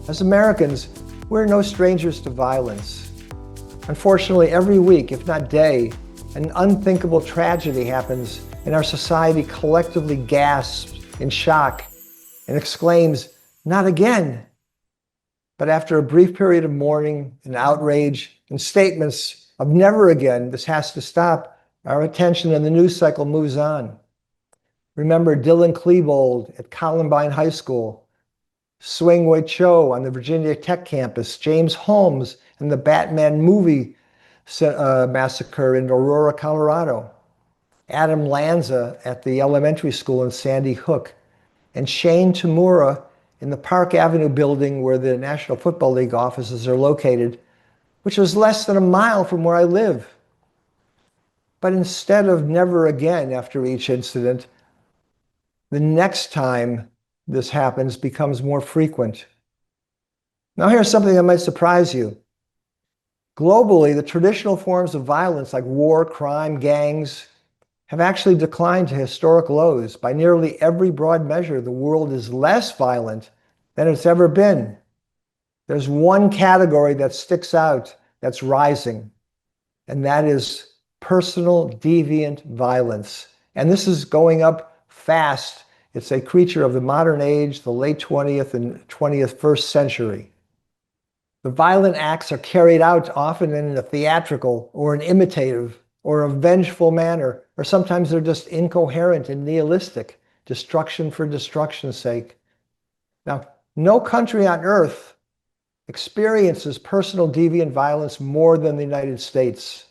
As Americans, we're no strangers to violence. Unfortunately, every week, if not day, an unthinkable tragedy happens and our society collectively gasps in shock and exclaims, "Not again." But after a brief period of mourning and outrage and statements of "never again, this has to stop," our attention and the news cycle moves on. Remember Dylan Klebold at Columbine High School, Swing-Wei Cho on the Virginia Tech campus, James Holmes and the Batman movie massacre in Aurora, Colorado, Adam Lanza at the elementary school in Sandy Hook, and Shane Tamura in the Park Avenue building where the National Football League offices are located, which was less than a mile from where I live. But instead of "never again" after each incident, the next time this happens becomes more frequent. Now here's something that might surprise you. Globally, the traditional forms of violence like war, crime, gangs have actually declined to historic lows. By nearly every broad measure, the world is less violent than it's ever been. There's one category that sticks out that's rising, and that is personal deviant violence. And this is going up fast. It's a creature of the modern age, the late 20th and 21st century. The violent acts are carried out often in a theatrical or an imitative or a vengeful manner, or sometimes they're just incoherent and nihilistic, destruction for destruction's sake. Now, no country on earth experiences personal deviant violence more than the United States.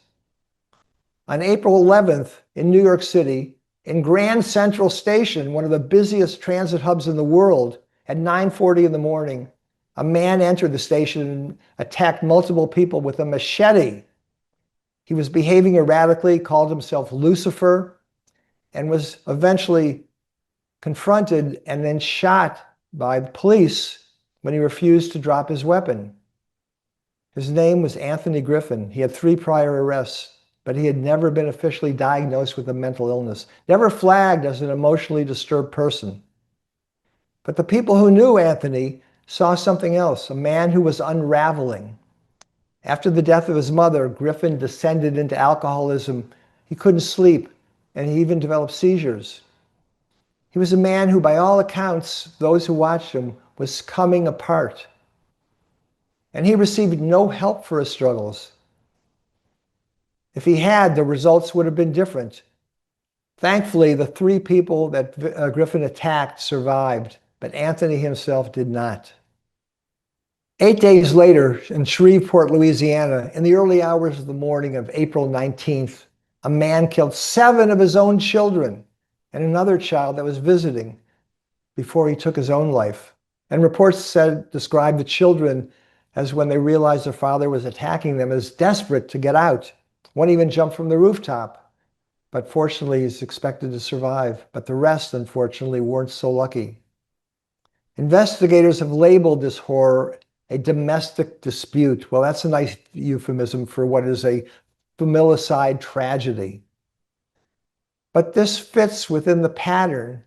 On April 11th in New York City, in Grand Central Station, one of the busiest transit hubs in the world, at 9:40 in the morning, a man entered the station and attacked multiple people with a machete. He was behaving erratically, called himself Lucifer, and was eventually confronted and then shot by the police when he refused to drop his weapon. His name was Anthony Griffin. He had 3 prior arrests, but he had never been officially diagnosed with a mental illness, never flagged as an emotionally disturbed person. But the people who knew Anthony saw something else, a man who was unraveling. After the death of his mother, Griffin descended into alcoholism. He couldn't sleep, and he even developed seizures. He was a man who, by all accounts, those who watched him, was coming apart. And he received no help for his struggles. If he had, the results would have been different. Thankfully, the 3 people that Griffin attacked survived, but Anthony himself did not. 8 days later, in Shreveport, Louisiana, in the early hours of the morning of April 19th, a man killed 7 of his own children and another child that was visiting before he took his own life. And reports described the children as, when they realized their father was attacking them, as desperate to get out. One even jumped from the rooftop, but fortunately he's expected to survive. But the rest, unfortunately, weren't so lucky. Investigators have labeled this horror a domestic dispute. Well, that's a nice euphemism for what is a familicide tragedy. But this fits within the pattern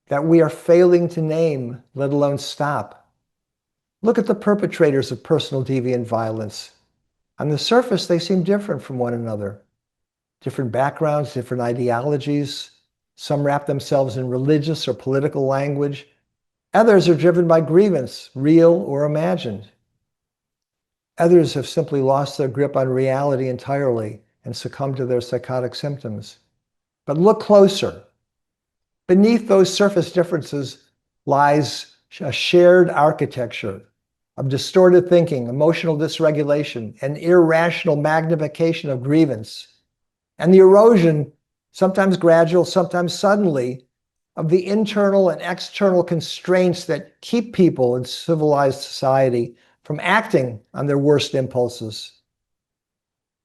that we are failing to name, let alone stop. Look at the perpetrators of personal deviant violence. On the surface, they seem different from one another. Different backgrounds, different ideologies. Some wrap themselves in religious or political language. Others are driven by grievance, real or imagined. Others have simply lost their grip on reality entirely and succumbed to their psychotic symptoms. But look closer. Beneath those surface differences lies a shared architecture of distorted thinking, emotional dysregulation, and irrational magnification of grievance, and the erosion, sometimes gradual, sometimes suddenly, of the internal and external constraints that keep people in civilized society from acting on their worst impulses.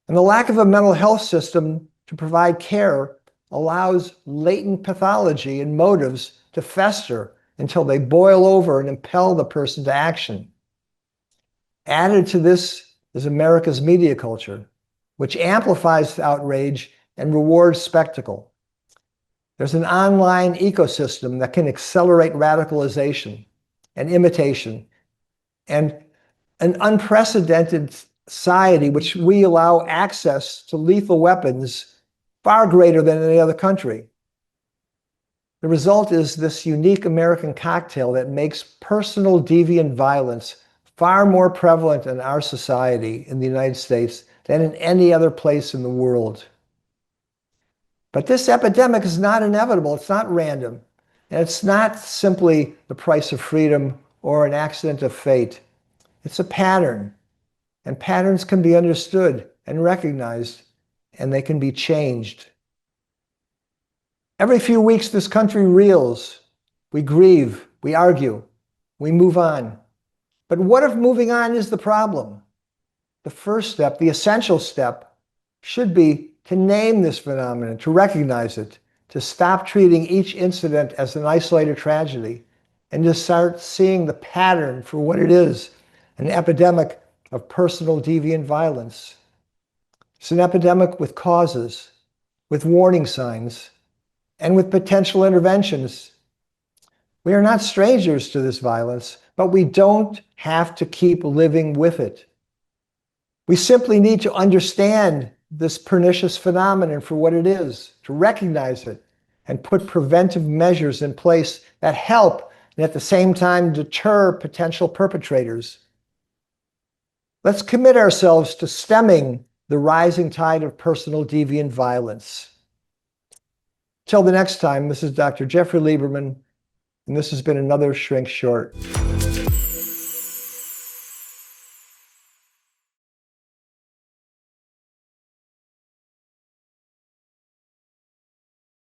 And the lack of a mental health system to provide care allows latent pathology and motives to fester until they boil over and impel the person to action. Added to this is America's media culture, which amplifies outrage and rewards spectacle. There's an online ecosystem that can accelerate radicalization and imitation and an unprecedented society which we allow access to lethal weapons far greater than any other country. The result is this unique American cocktail that makes personal deviant violence far more prevalent in our society in the United States than in any other place in the world. But this epidemic is not inevitable, it's not random, and it's not simply the price of freedom or an accident of fate. It's a pattern, and patterns can be understood and recognized, and they can be changed. Every few weeks, this country reels. We grieve, we argue, we move on. But what if moving on is the problem? The first step, the essential step, should be to name this phenomenon, to recognize it, to stop treating each incident as an isolated tragedy, and to start seeing the pattern for what it is, an epidemic of personal deviant violence. It's an epidemic with causes, with warning signs, and with potential interventions. We are not strangers to this violence, but we don't have to keep living with it. We simply need to understand this pernicious phenomenon for what it is, to recognize it, and put preventive measures in place that help and at the same time deter potential perpetrators. Let's commit ourselves to stemming the rising tide of personal deviant violence. Till the next time, this is Dr. Jeffrey Lieberman, and this has been another Shrink Short.